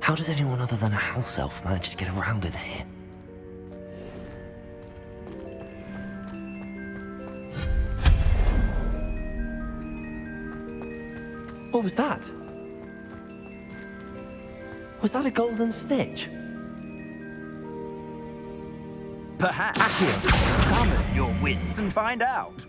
How does anyone other than a house elf manage to get around in here? What was that? Was that a golden snitch? Perhaps summon your wits and find out.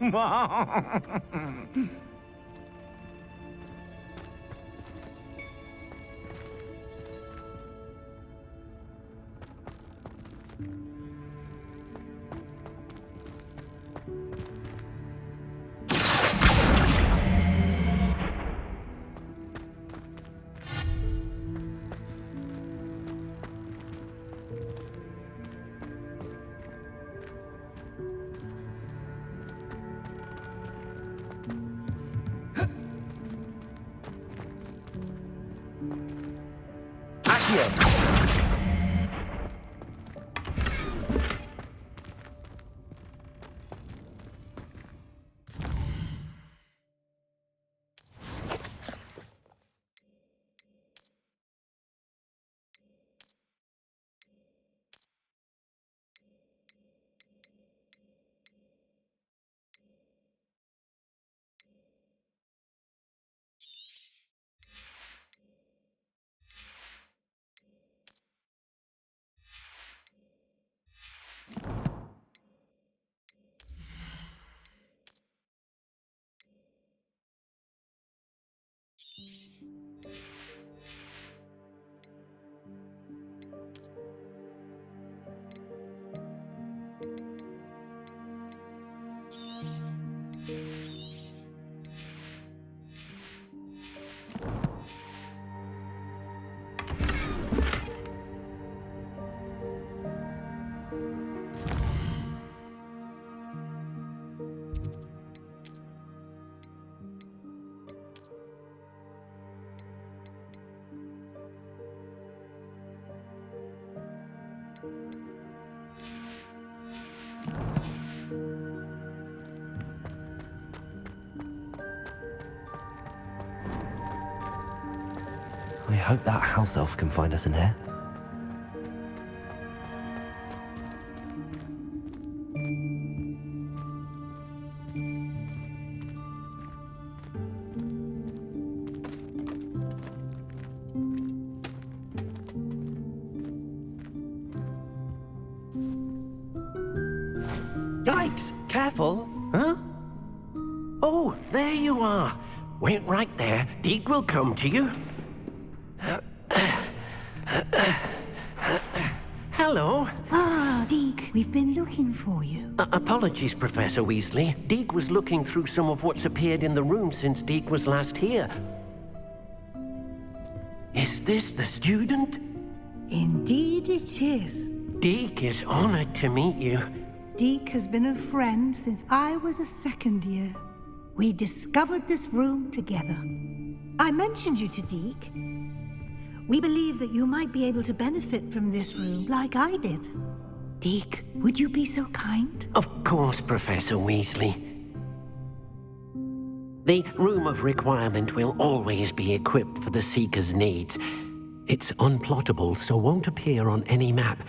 I hope that house elf can find us in here. Yikes! Careful! Huh? Oh, there you are. Wait right there. Deke will come to you. Hello. Ah, Deke, we've been looking for you. Apologies, Professor Weasley. Deke was looking through some of what's appeared in the room since Deke was last here. Is this the student? Indeed it is. Deke is honored to meet you. Deke has been a friend since I was a second year. We discovered this room together. I mentioned you to Deke. We believe that you might be able to benefit from this room like I did. Deke, would you be so kind? Of course, Professor Weasley. The Room of Requirement will always be equipped for the Seeker's needs. It's unplottable, so won't appear on any map.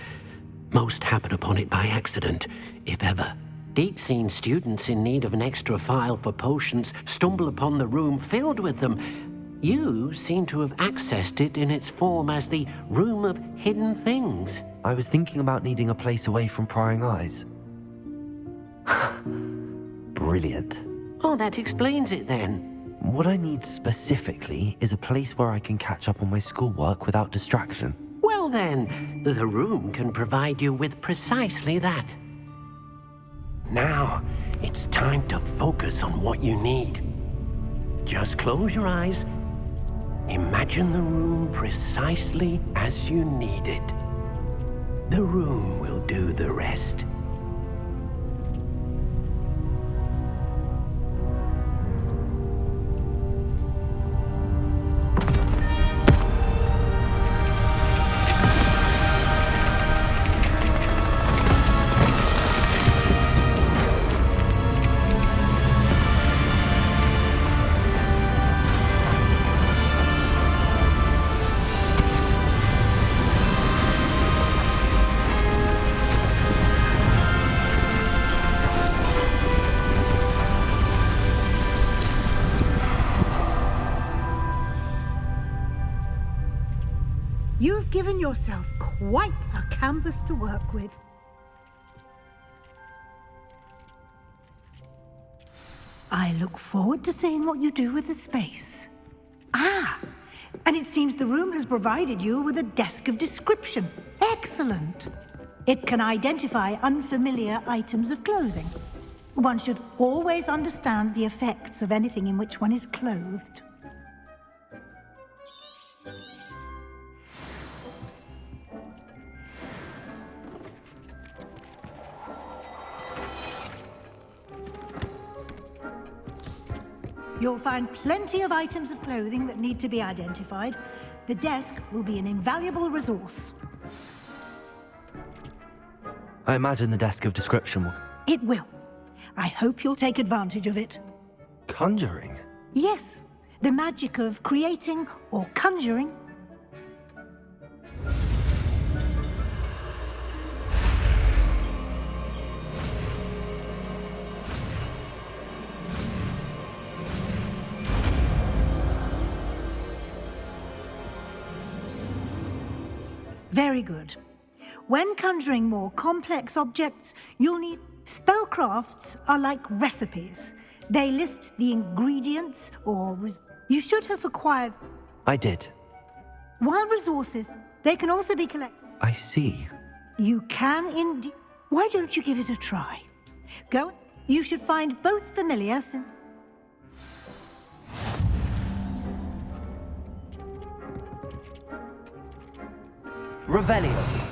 Most happen upon it by accident, if ever. Deke's seen students in need of an extra file for potions stumble upon the room filled with them. You seem to have accessed it in its form as the Room of Hidden Things. I was thinking about needing a place away from prying eyes. Brilliant. Oh, that explains it then. What I need specifically is a place where I can catch up on my schoolwork without distraction. Well then, the room can provide you with precisely that. Now, it's time to focus on what you need. Just close your eyes. Imagine the room precisely as you need it. The room will do the rest. You've given yourself quite a canvas to work with. I look forward to seeing what you do with the space. Ah, and it seems the room has provided you with a desk of description. Excellent. It can identify unfamiliar items of clothing. One should always understand the effects of anything in which one is clothed. You'll find plenty of items of clothing that need to be identified. The desk will be an invaluable resource. I imagine the desk of description will... It will. I hope you'll take advantage of it. Conjuring? Yes, the magic of creating or conjuring. Very good. When conjuring more complex objects, you'll need... Spellcrafts are like recipes. They list the ingredients or... You should have acquired... I did. While resources, they can also be collected. I see. You can indeed... Why don't you give it a try? Go. You should find both familiar and... Revelio.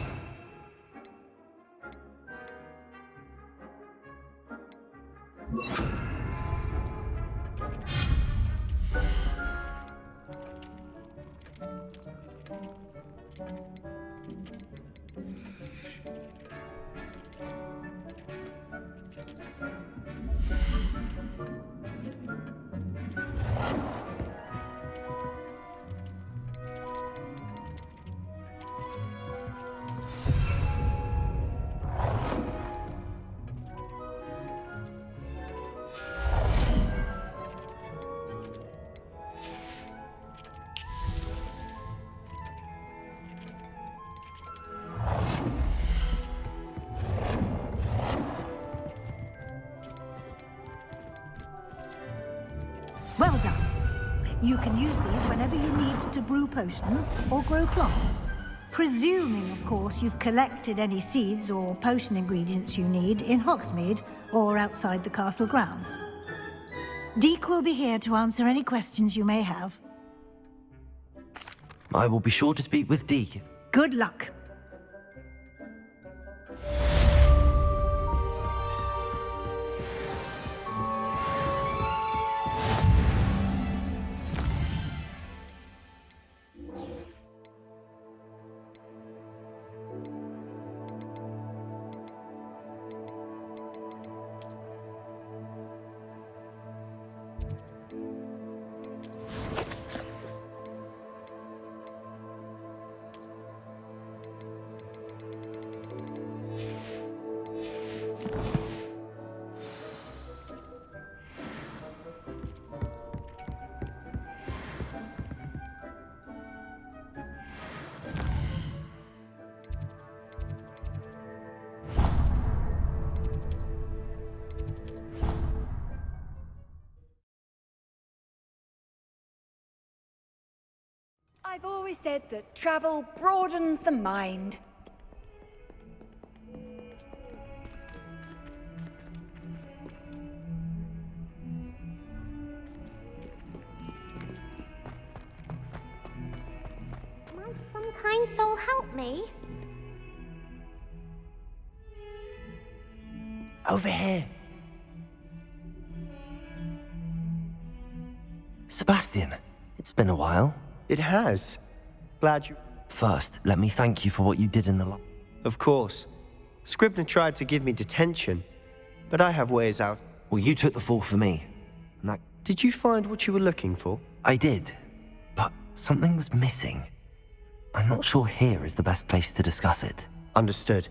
Well done. You can use these whenever you need to brew potions or grow plants. Presuming, of course, you've collected any seeds or potion ingredients you need in Hogsmeade or outside the castle grounds. Deek will be here to answer any questions you may have. I will be sure to speak with Deke. Good luck. I've always said that travel broadens the mind. Might some kind soul help me? Over here. Sebastian, it's been a while. It has. Glad you... First, let me thank you for what you did in the Of course. Scribner tried to give me detention, but I have ways out. Well, you took the fall for me. And that... Did you find what you were looking for? I did, but something was missing. I'm not sure here is the best place to discuss it. Understood.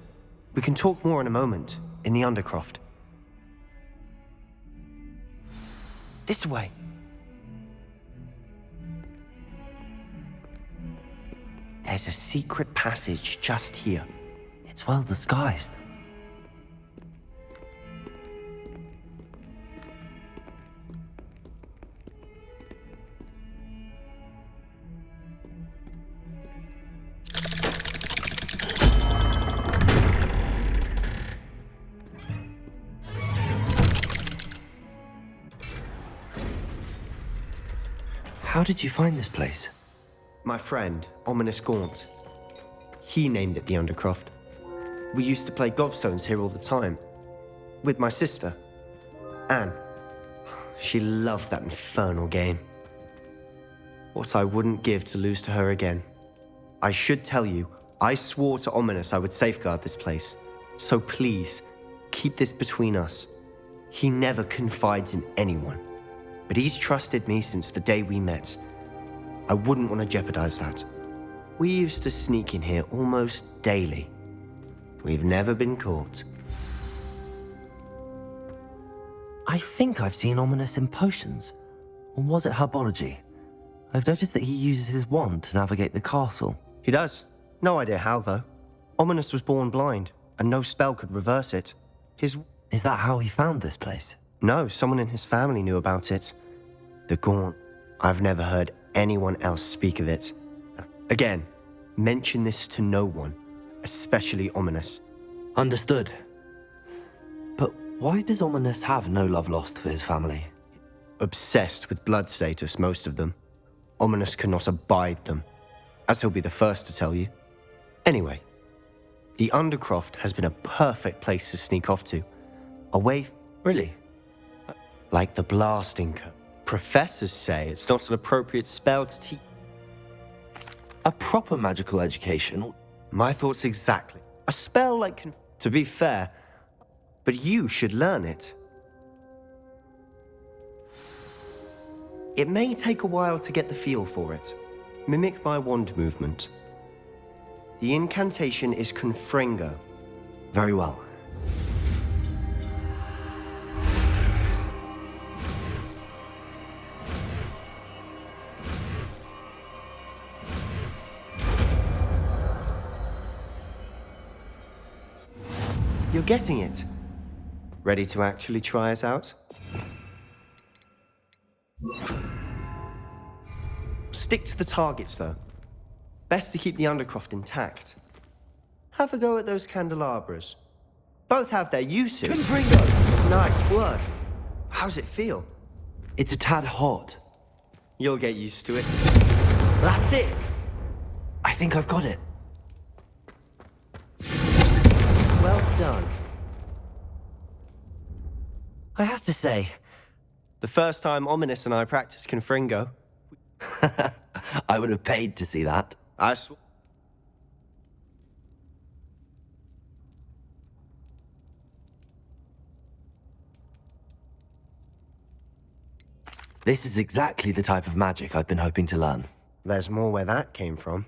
We can talk more in a moment, in the Undercroft. This way. There's a secret passage just here. It's well disguised. How did you find this place? My friend, Ominous Gaunt. He named it the Undercroft. We used to play gobstones here all the time. With my sister, Anne. She loved that infernal game. What I wouldn't give to lose to her again. I should tell you, I swore to Ominous I would safeguard this place. So please, keep this between us. He never confides in anyone. But he's trusted me since the day we met. I wouldn't want to jeopardize that. We used to sneak in here almost daily. We've never been caught. I think I've seen Ominous in potions. Or was it herbology? I've noticed that he uses his wand to navigate the castle. He does. No idea how, though. Ominous was born blind, and no spell could reverse it. Is that how he found this place? No, someone in his family knew about it. The Gaunt. I've never heard anyone else speak of it. Again, mention this to no one, especially Ominous. Understood. But why does Ominous have no love lost for his family? Obsessed with blood status, most of them. Ominous cannot abide them, as he'll be the first to tell you. Anyway, the Undercroft has been a perfect place to sneak off to. Away. Really? Like the blasting curse. Professors say it's not an appropriate spell to teach. A proper magical education? My thoughts exactly. A spell like to be fair, but you should learn it. It may take a while to get the feel for it. Mimic my wand movement. The incantation is Confringo. Very well. You're getting it. Ready to actually try it out? Stick to the targets, though. Best to keep the Undercroft intact. Have a go at those candelabras. Both have their uses. Confringo! Nice work. How's it feel? It's a tad hot. You'll get used to it. That's it! I think I've got it. Well done. I have to say... The first time Ominous and I practiced Confringo, I would have paid to see that. This is exactly the type of magic I've been hoping to learn. There's more where that came from.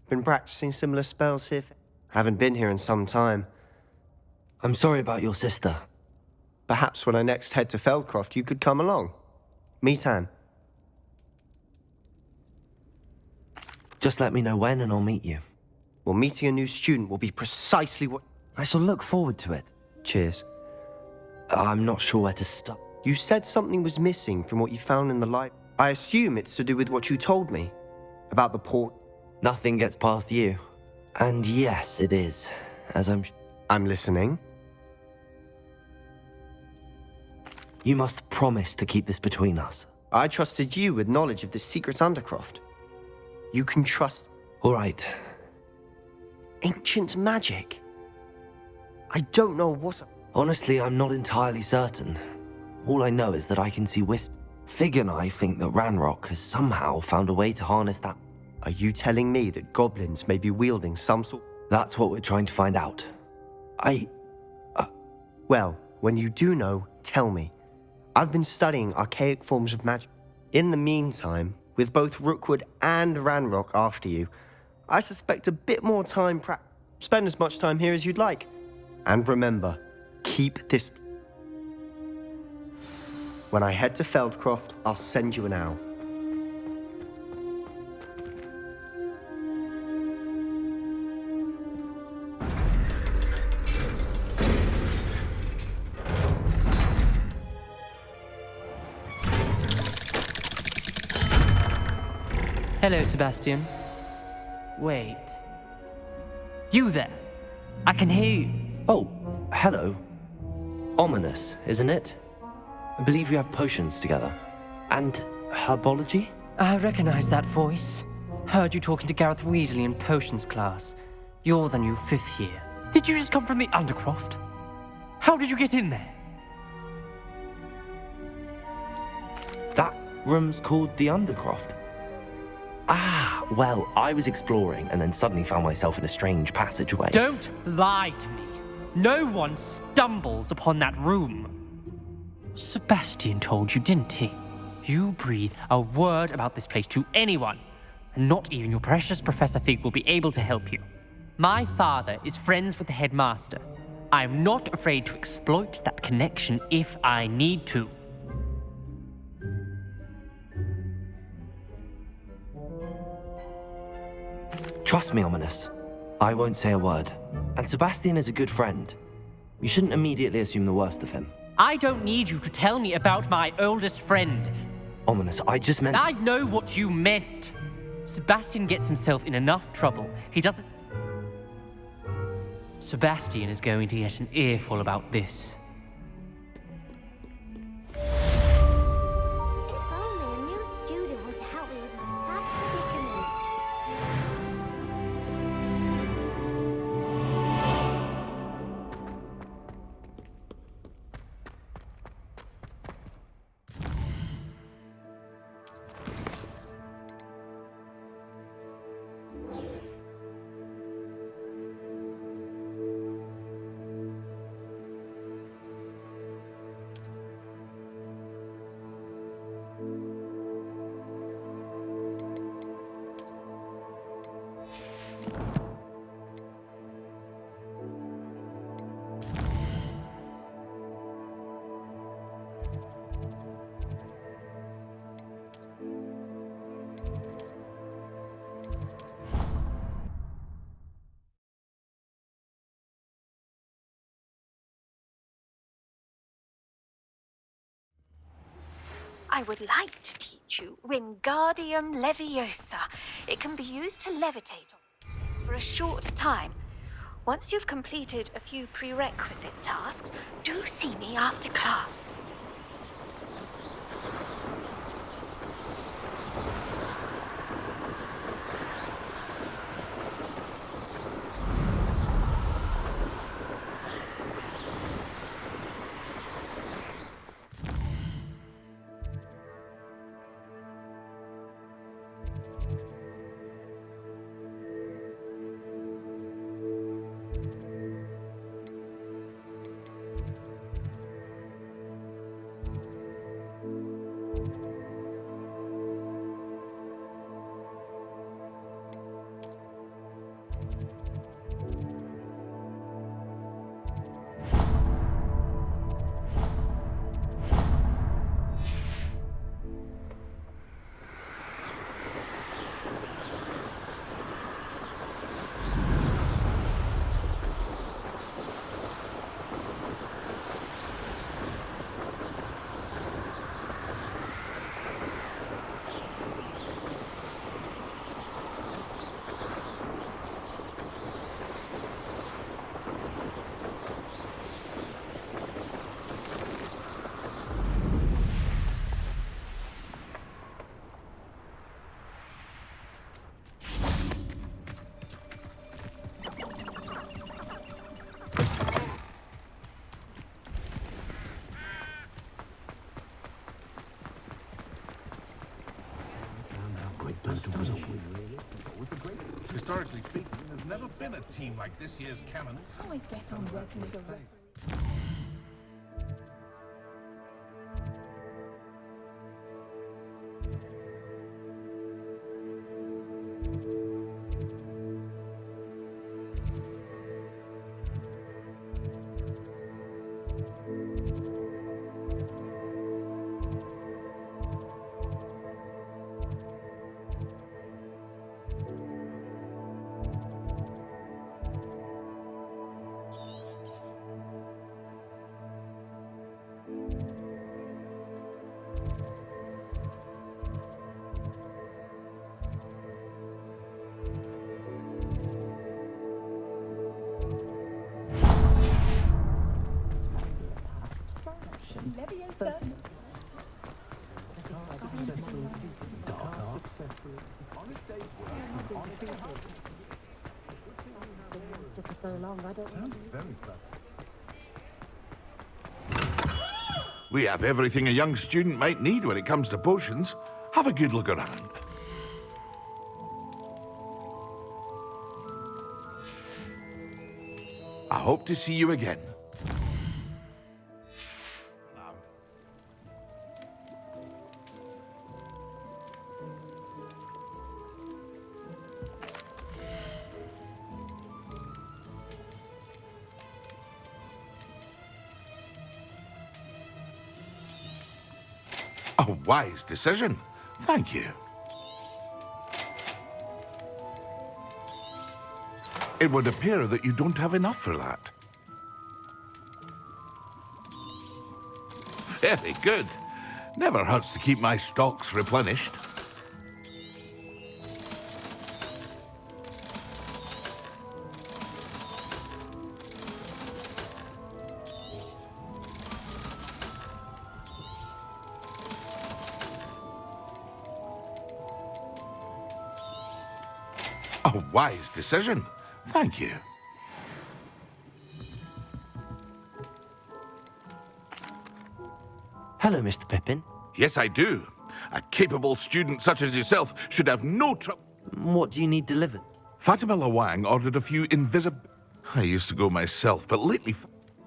Been practicing similar spells here. Haven't been here in some time. I'm sorry about your sister. Perhaps when I next head to Feldcroft, you could come along. Meet Anne. Just let me know when and I'll meet you. Well, meeting a new student will be precisely what... I shall look forward to it. Cheers. I'm not sure where to stop. You said something was missing from what you found in the light. I assume it's to do with what you told me. About the port. Nothing gets past you. And yes, it is. As I'm listening. You must promise to keep this between us. I trusted you with knowledge of the secret Undercroft. You can trust... All right. Ancient magic? I don't know what... Honestly, I'm not entirely certain. All I know is that I can see Fig and I think that Ranrock has somehow found a way to harness that. Are you telling me that goblins may be wielding some sort... That's what we're trying to find out. Well, when you do know, tell me. I've been studying archaic forms of magic. In the meantime, with both Rookwood and Ranrock after you, I suspect a bit more time Spend as much time here as you'd like. And remember, keep this... When I head to Feldcroft, I'll send you an owl. Hello, Sebastian. Wait. You there? I can hear you. Oh, hello. Ominous, isn't it? I believe we have potions together. And herbology? I recognize that voice. Heard you talking to Gareth Weasley in potions class. You're the new 5th year. Did you just come from the Undercroft? How did you get in there? That room's called the Undercroft. Ah, well, I was exploring and then suddenly found myself in a strange passageway. Don't lie to me. No one stumbles upon that room. Sebastian told you, didn't he? You breathe a word about this place to anyone, and not even your precious Professor Fig will be able to help you. My father is friends with the headmaster. I'm not afraid to exploit that connection if I need to. Trust me, Ominous. I won't say a word. And Sebastian is a good friend. You shouldn't immediately assume the worst of him. I don't need you to tell me about my oldest friend. Ominous, I just meant... I know what you meant. Sebastian gets himself in enough trouble. He doesn't... Sebastian is going to get an earful about this. If only a new student were to help me with my sad predicament. I would like to teach you Wingardium Leviosa. It can be used to levitate objects for a short time. Once you've completed a few prerequisite tasks, do see me after class. Historically speaking, there's never been a team like this year's canon. How I get on working with a referee? Leviosa. For so long, I don't know. We have everything a young student might need when it comes to potions. Have a good look around. I hope to see you again. A wise decision. Thank you. It would appear that you don't have enough for that. Very good. Never hurts to keep my stocks replenished. A wise decision. Thank you. Hello, Mr. Pippin. Yes, I do. A capable student such as yourself should have no trouble. What do you need delivered? Fatima Lawang ordered a few invisible... I used to go myself, but lately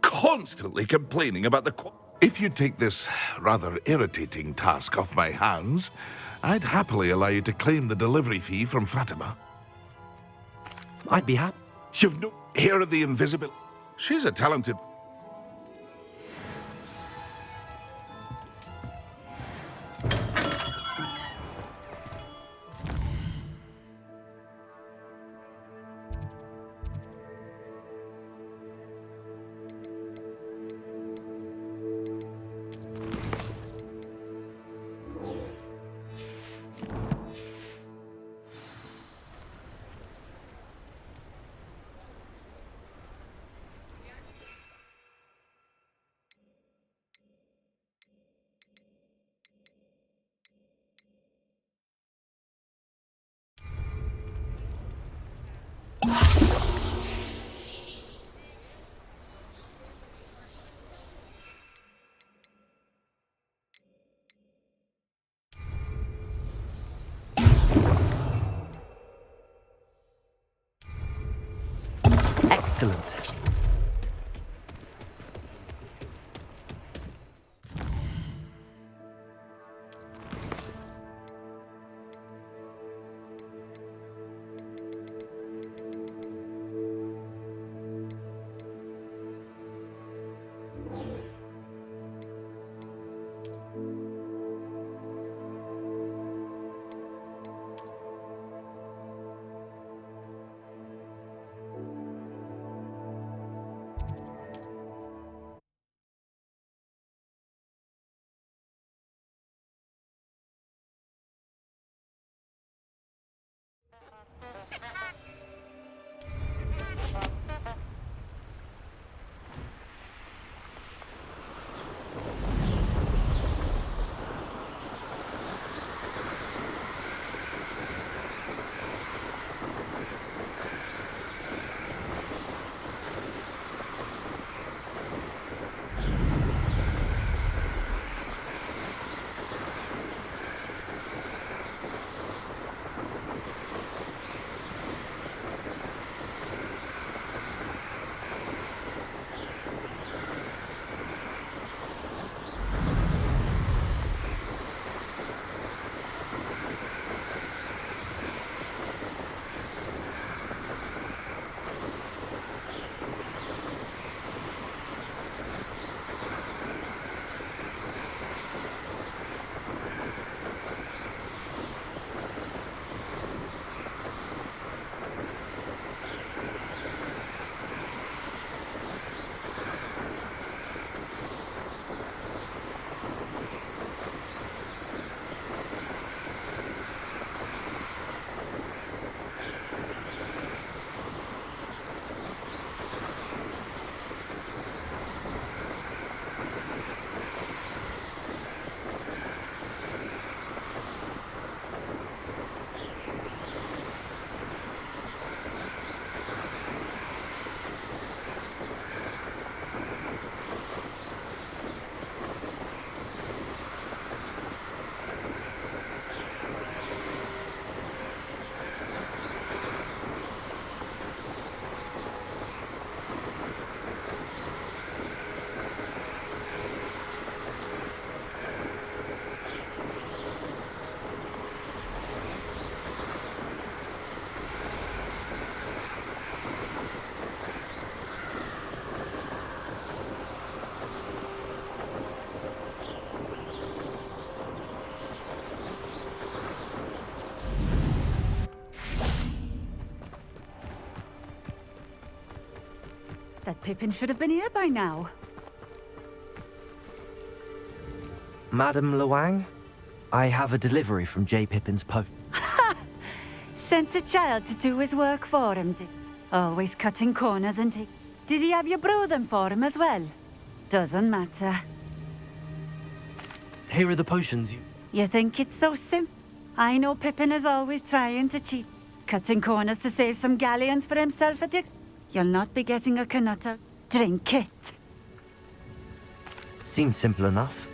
constantly complaining about the... If you take this rather irritating task off my hands, I'd happily allow you to claim the delivery fee from Fatima. I'd be happy. You've no hair of the invisible... She's a talented... Excellent. Pippin should have been here by now. Madam Luang, I have a delivery from J. Pippin's post. Sent a child to do his work for him, did always cutting corners and take... Did he have you brew them for him as well? Doesn't matter. Here are the potions You think it's so simple? I know Pippin is always trying to cheat. Cutting corners to save some galleons for himself at the You'll not be getting a Canuta. Drink it. Seems simple enough.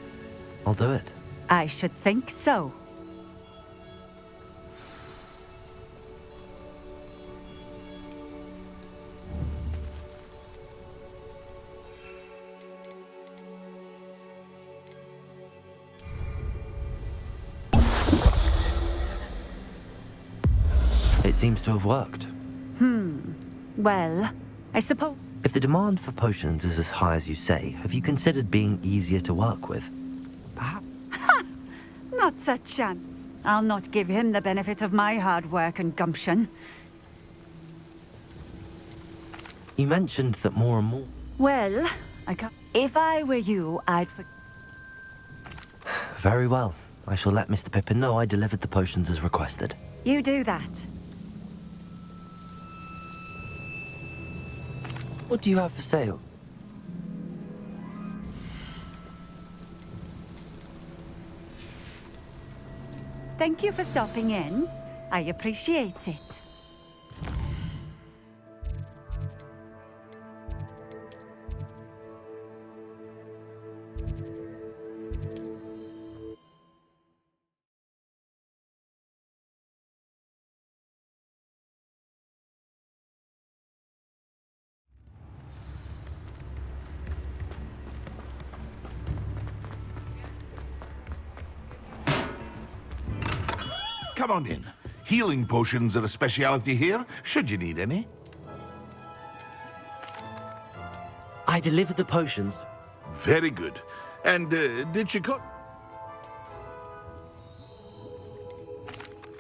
I'll do it. I should think so. It seems to have worked. Well, I suppose... If the demand for potions is as high as you say, have you considered being easier to work with? Perhaps. Not such an... I'll not give him the benefit of my hard work and gumption. You mentioned that more and more... Well, I can't... If I were you, I'd... Very well. I shall let Mr. Pippin know I delivered the potions as requested. You do that. What do you have for sale? Thank you for stopping in. I appreciate it. Come on in. Healing potions are a speciality here, should you need any. I delivered the potions. Very good. And did she cut?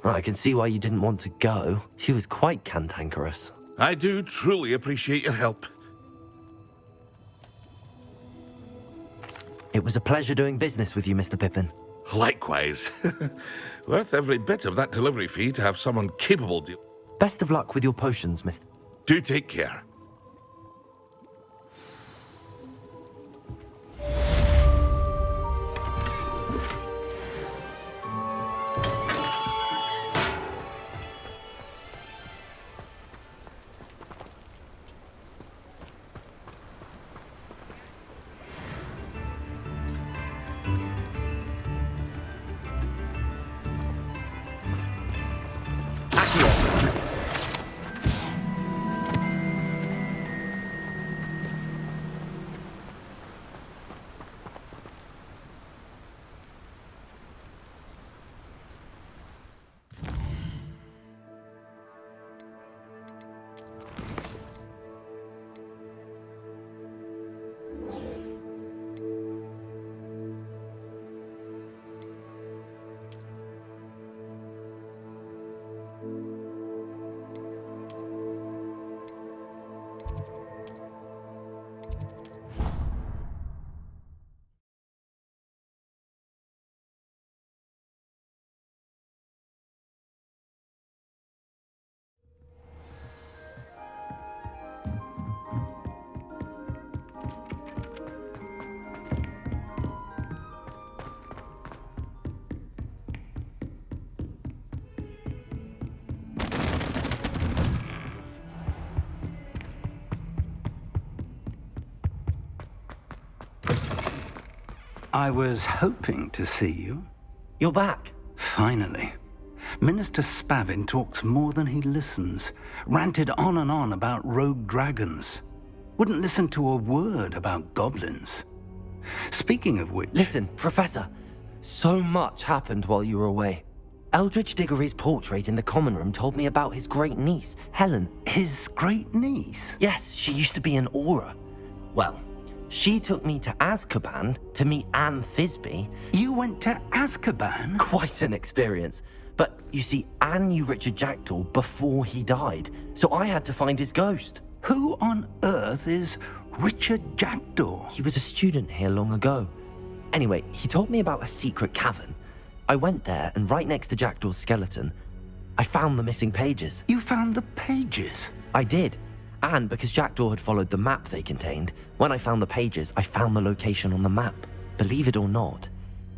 I can see why you didn't want to go. She was quite cantankerous. I do truly appreciate your help. It was a pleasure doing business with you, Mr. Pippin. Likewise. Worth every bit of that delivery fee to have someone capable Best of luck with your potions, Mr. Do take care. I was hoping to see you. You're back. Finally. Minister Spavin talks more than he listens. Ranted on and on about rogue dragons. Wouldn't listen to a word about goblins. Speaking of which... Listen, Professor. So much happened while you were away. Eldridge Diggory's portrait in the common room told me about his great niece, Helen. His great niece? Yes, she used to be an Auror. Well, she took me to Azkaban to meet Anne Thisbe. You went to Azkaban? Quite an experience. But you see, Anne knew Richard Jackdaw before he died, so I had to find his ghost. Who on earth is Richard Jackdaw? He was a student here long ago. Anyway, he told me about a secret cavern. I went there, and right next to Jackdaw's skeleton, I found the missing pages. You found the pages? I did. And because Jackdaw had followed the map they contained, when I found the pages, I found the location on the map. Believe it or not,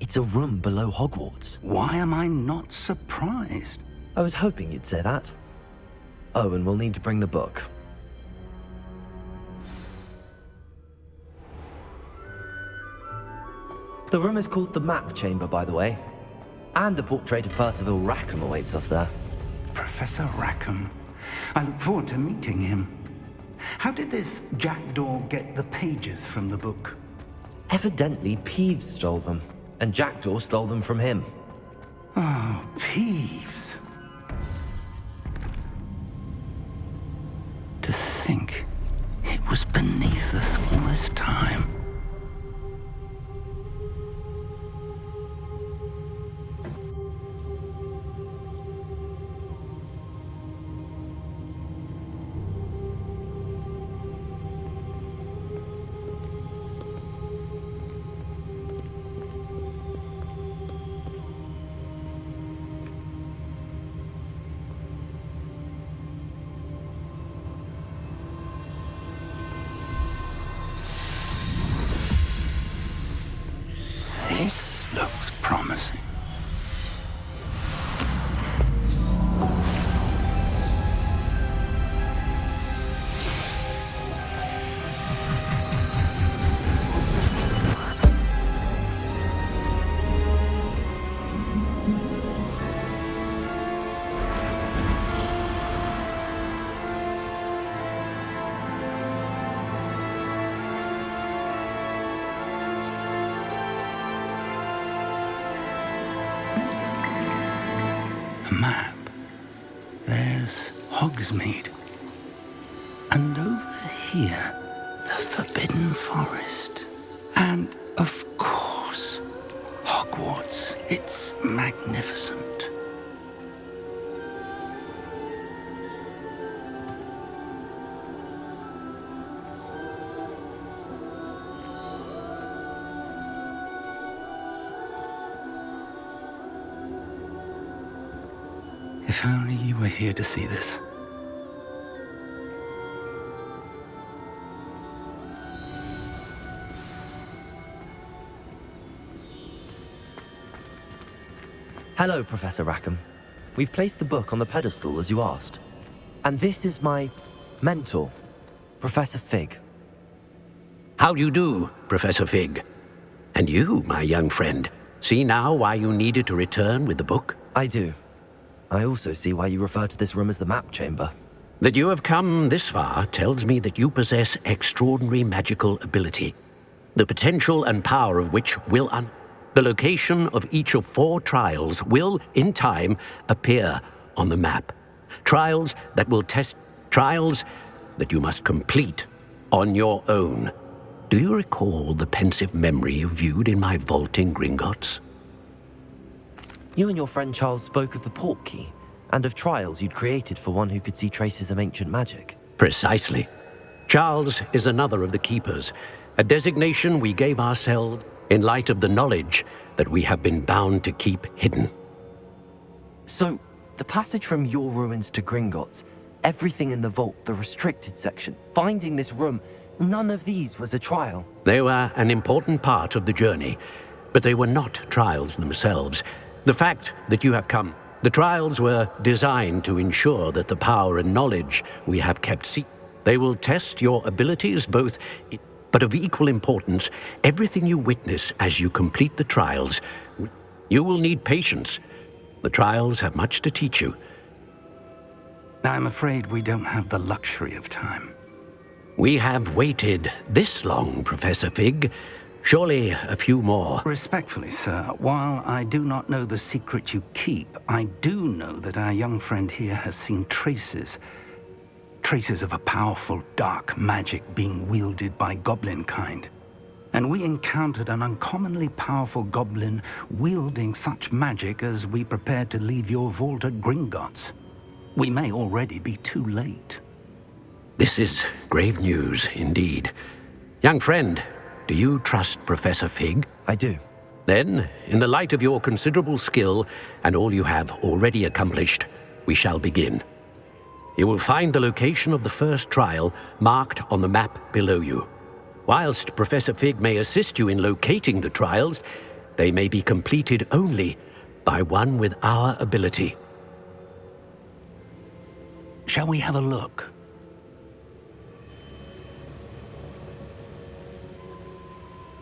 it's a room below Hogwarts. Why am I not surprised? I was hoping you'd say that. Oh, and we'll need to bring the book. The room is called the Map Chamber, by the way. And a portrait of Percival Rackham awaits us there. Professor Rackham. I look forward to meeting him. How did this Jackdaw get the pages from the book? Evidently, Peeves stole them, and Jackdaw stole them from him. Oh, Peeves. To think it was beneath us all this time. This looks promising. Map. There's Hogsmeade. And over here, the Forbidden Forest. And, of course, Hogwarts. It's magnificent. If only you were here to see this. Hello, Professor Rackham. We've placed the book on the pedestal as you asked. And this is my mentor, Professor Fig. How do you do, Professor Fig? And you, my young friend, see now why you needed to return with the book? I do. I also see why you refer to this room as the Map Chamber. That you have come this far tells me that you possess extraordinary magical ability, the potential and power of which will the location of each of 4 trials will, in time, appear on the map. Trials that will test... Trials that you must complete on your own. Do you recall the pensive memory you viewed in my vault in Gringotts? You and your friend Charles spoke of the Portkey, and of trials you'd created for one who could see traces of ancient magic. Precisely. Charles is another of the Keepers, a designation we gave ourselves in light of the knowledge that we have been bound to keep hidden. So, the passage from your ruins to Gringotts, everything in the vault, the restricted section, finding this room, none of these was a trial. They were an important part of the journey, but they were not trials themselves. The fact that you have come, the trials were designed to ensure that the power and knowledge we have kept secret. They will test your abilities both, but of equal importance, everything you witness as you complete the trials. You will need patience. The trials have much to teach you. I'm afraid we don't have the luxury of time. We have waited this long, Professor Fig. Surely a few more. Respectfully, sir, while I do not know the secret you keep, I do know that our young friend here has seen traces of a powerful dark magic being wielded by goblin kind. And we encountered an uncommonly powerful goblin wielding such magic as we prepared to leave your vault at Gringotts. We may already be too late. This is grave news indeed. Young friend, do you trust Professor Fig? I do. Then, in the light of your considerable skill and all you have already accomplished, we shall begin. You will find the location of the first trial marked on the map below you. Whilst Professor Fig may assist you in locating the trials, they may be completed only by one with our ability. Shall we have a look?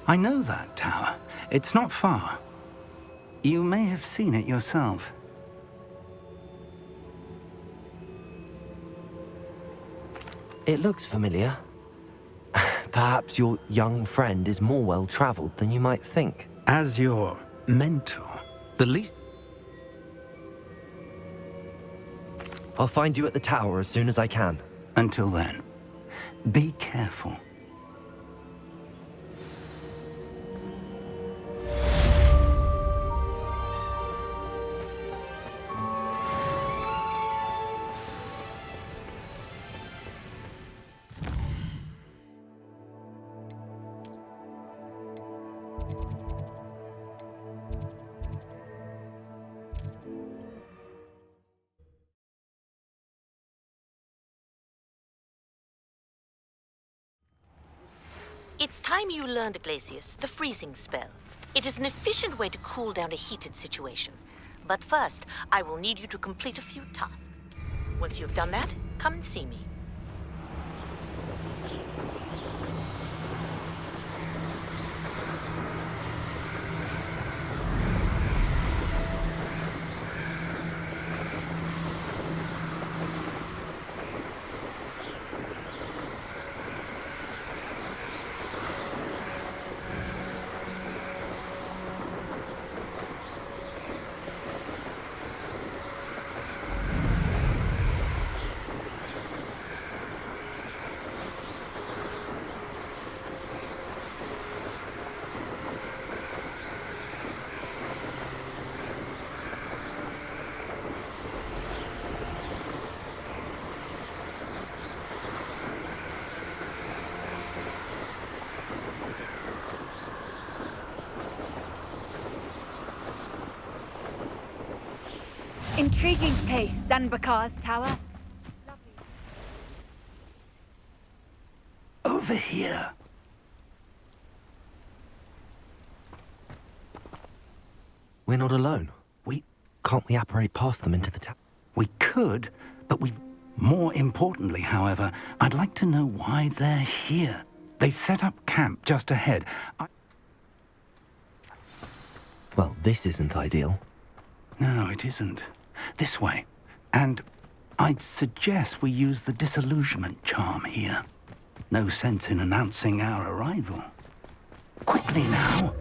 I know that tower. It's not far. You may have seen it yourself. It looks familiar. Perhaps your young friend is more well-traveled than you might think. As your mentor, the least... I'll find you at the tower as soon as I can. Until then, be careful. It's time you learned, Glacius, the freezing spell. It is an efficient way to cool down a heated situation. But first, I will need you to complete a few tasks. Once you've done that, come and see me. Intriguing place, Zanbakar's tower. Over here. We're not alone. Can't we apparate past them into the tower? We could, but more importantly, however, I'd like to know why they're here. They've set up camp just ahead. Well, this isn't ideal. No, it isn't. This way. And I'd suggest we use the disillusionment charm here. No sense in announcing our arrival. Quickly now.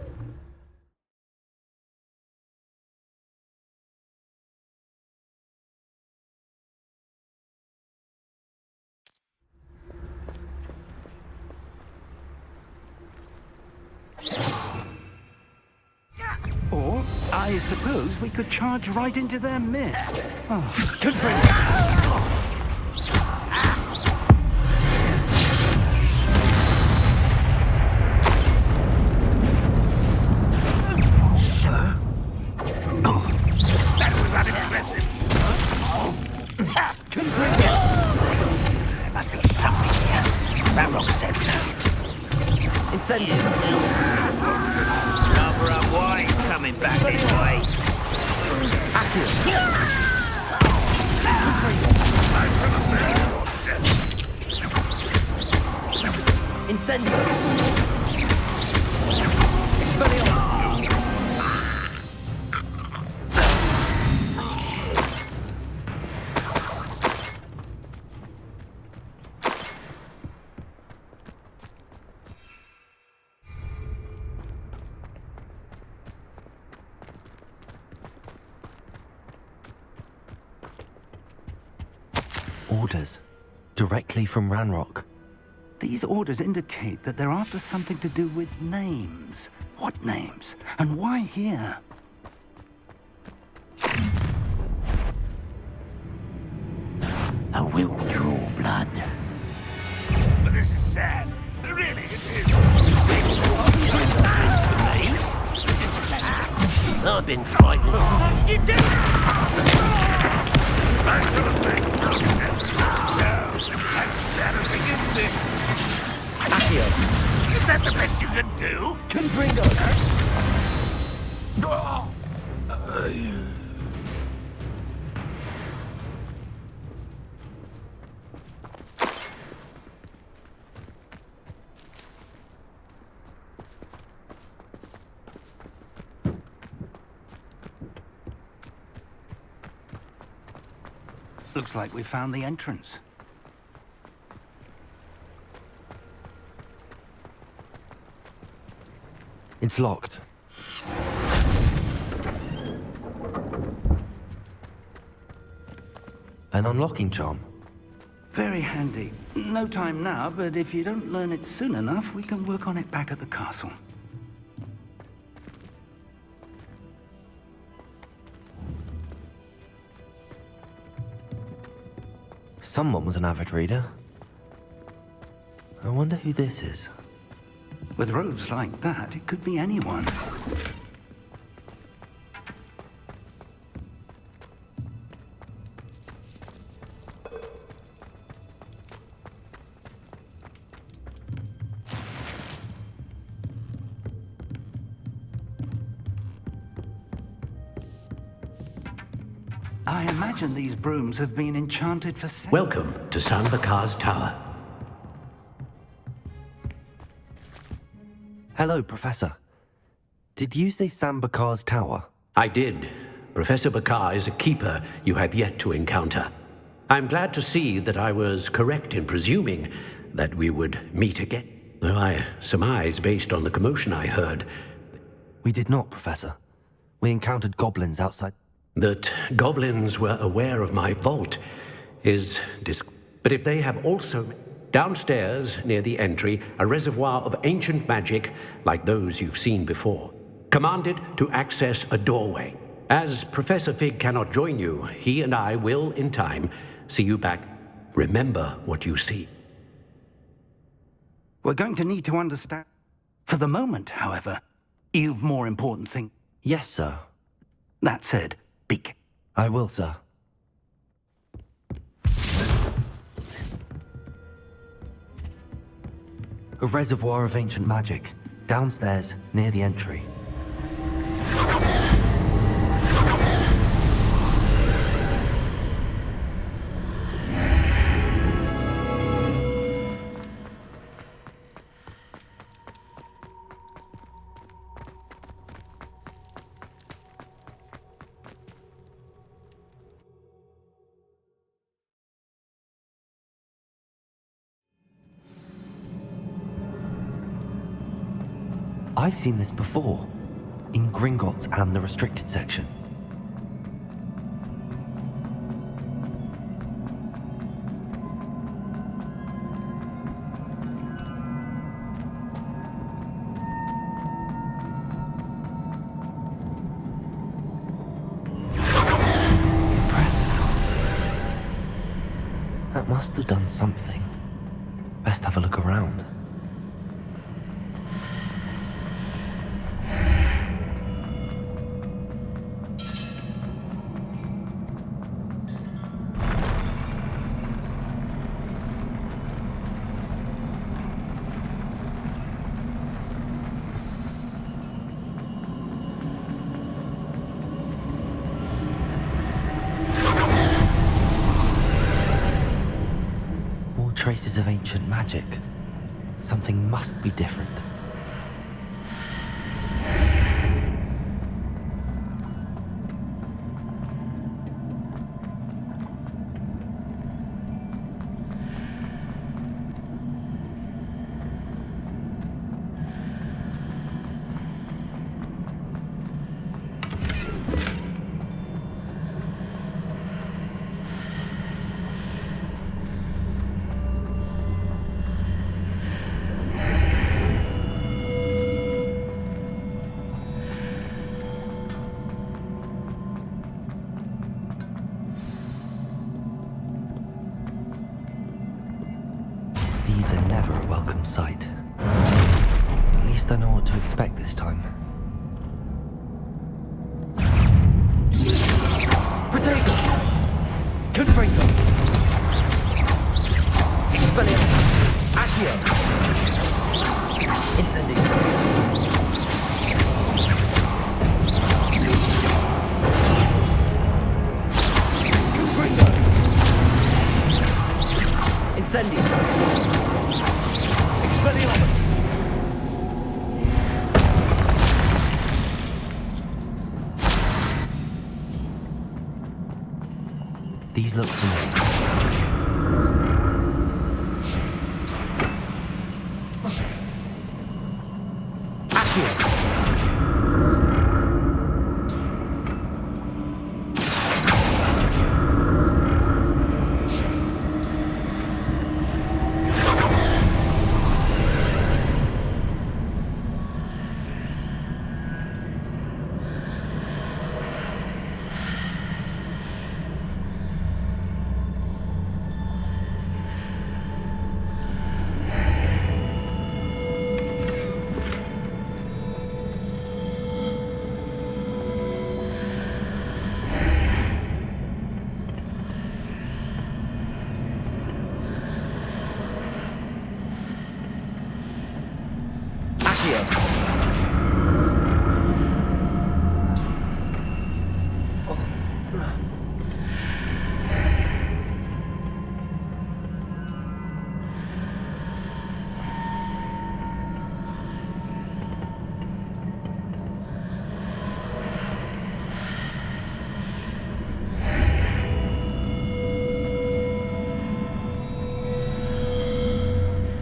Or, I suppose we could charge right into their midst. Oh, good for Sir? Oh. That was unimpressive. There must be something here. That rock said so. Incendio. Number of wines coming back this way. Incendio. Expelliarmus. Orders. Directly from Ranrock. These orders indicate that they're after something to do with names. What names? And why here? A will draw blood. I've been frightened. Is that the best you can do? Confringo! Looks like we found the entrance. It's locked. An unlocking charm. Very handy. No time now, but if you don't learn it soon enough, we can work on it back at the castle. Someone was an avid reader. I wonder who this is. With robes like that, it could be anyone. I imagine these brooms have been enchanted for centuries. Welcome to Sambakar's Tower. Hello, Professor. Did you say Sambakar's Tower? I did. Professor Bakar is a keeper you have yet to encounter. I'm glad to see that I was correct in presuming that we would meet again. Though I surmise, based on the commotion I heard... We did not, Professor. We encountered goblins outside. That goblins were aware of my vault is but if they have also... Downstairs, near the entry, a reservoir of ancient magic like those you've seen before. Commanded to access a doorway. As Professor Fig cannot join you, he and I will, in time, see you back. Remember what you see. We're going to need to understand. For the moment, however, you've more important things. Yes, sir. That said, speak. I will, sir. A reservoir of ancient magic, downstairs, near the entry. I've seen this before, in Gringotts and the restricted section. Impressive. That must have done something. Best have a look around. Traces of ancient magic. Something must be different. These are never a welcome sight. At least I know what to expect this time. These look familiar.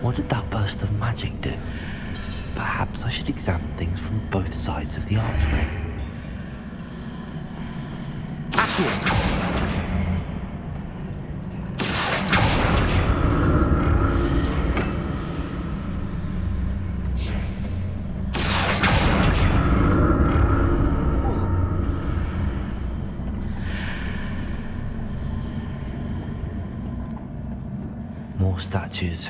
What did that burst of magic do? Perhaps I should examine things from both sides of the archway. More statues.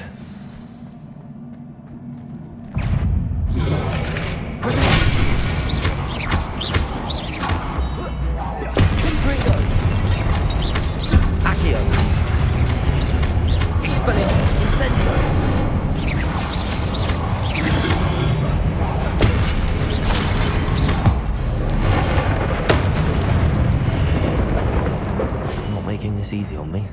Not making this easy on me.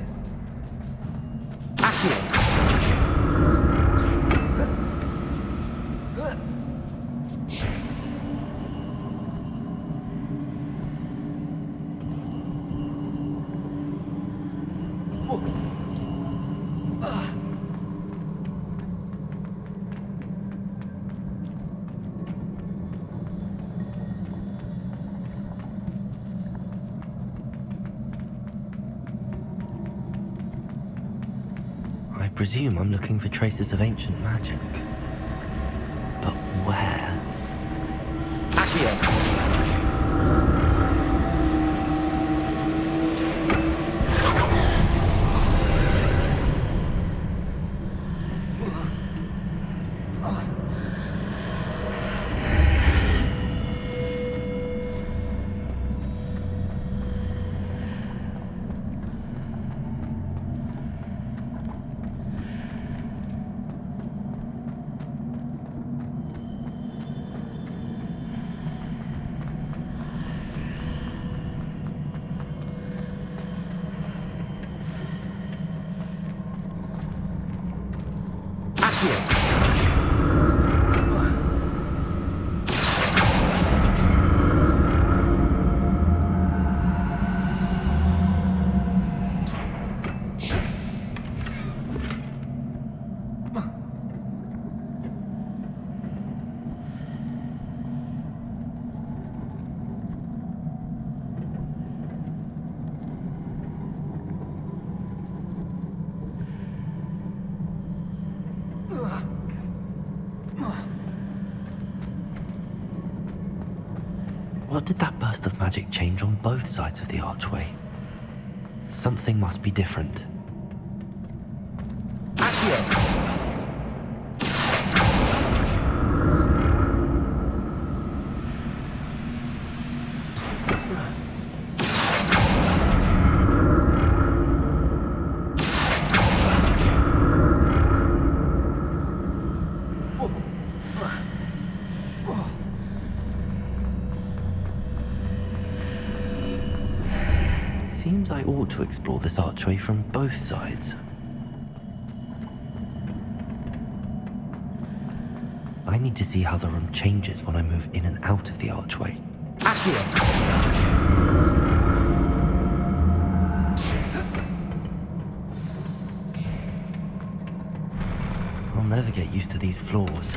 I presume I'm looking for traces of ancient magic. But where? What did that burst of magic change on both sides of the archway? Something must be different. Seems I ought to explore this archway from both sides. I need to see how the room changes when I move in and out of the archway. never get used to these floors.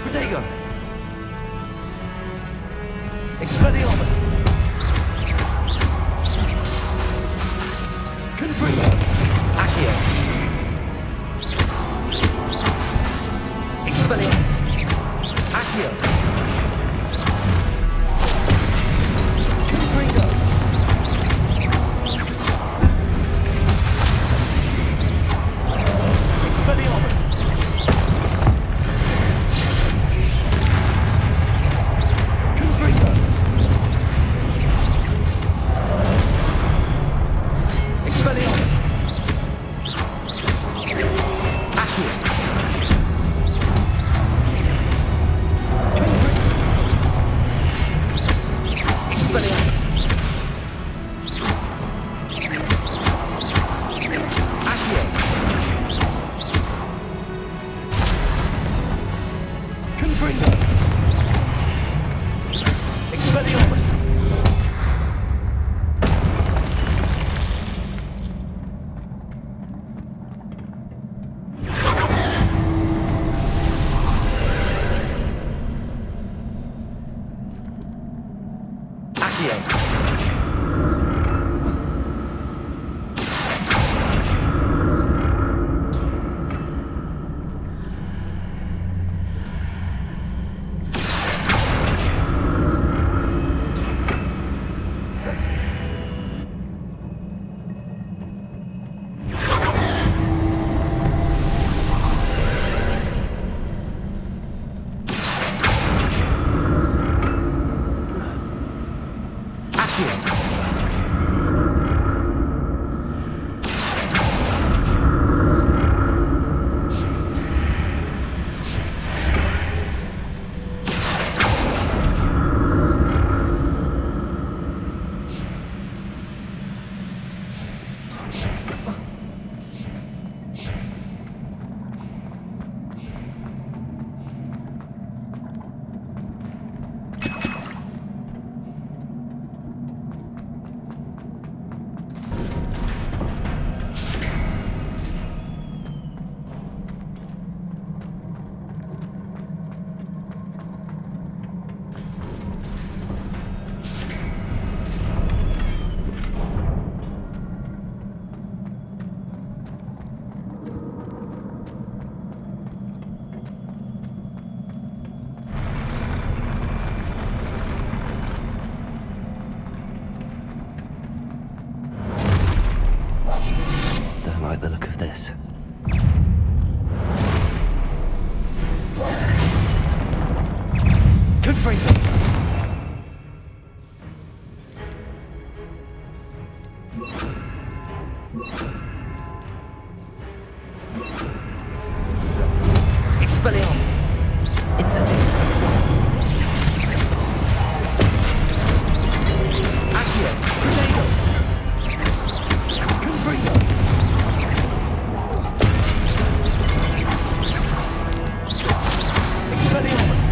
Protego! Expelliarmus! Confringo! Accio! Expelliarmus! Accio! Confringo! Expelliarmus! The look of this. Confringo! Expelliarmus! Incendiary! Accio! Protego! Confringo! Expelliarmus!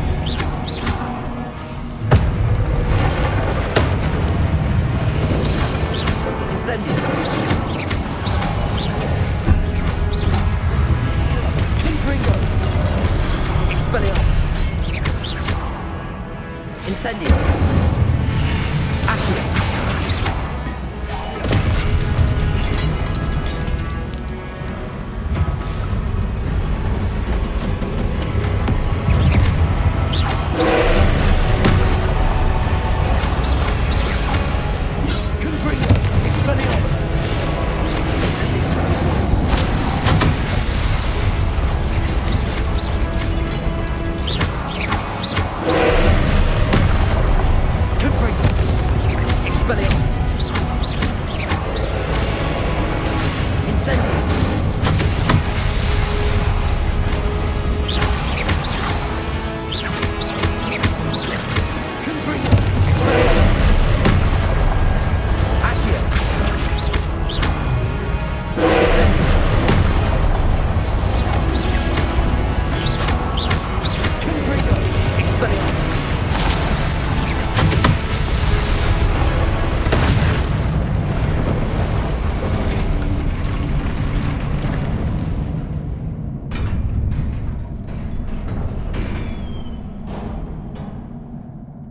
Incendiary! Confringo!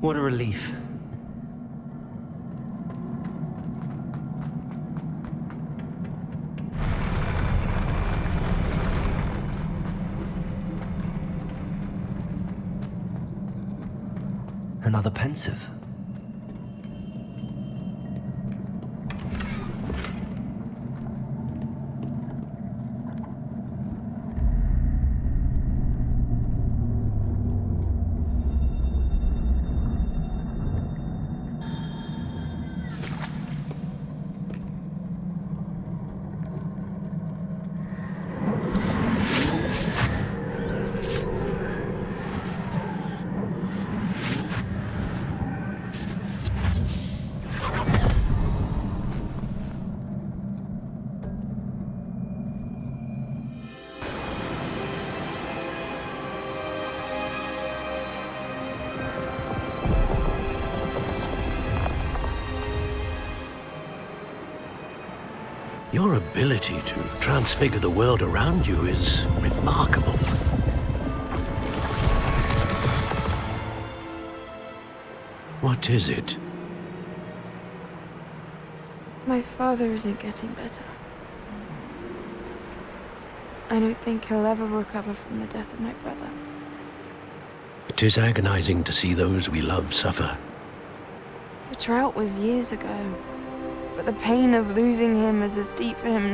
What a relief. Another pensive. Your ability to transfigure the world around you is remarkable. What is it? My father isn't getting better. I don't think he'll ever recover from the death of my brother. It is agonizing to see those we love suffer. The drought was years ago, but the pain of losing him is as deep for him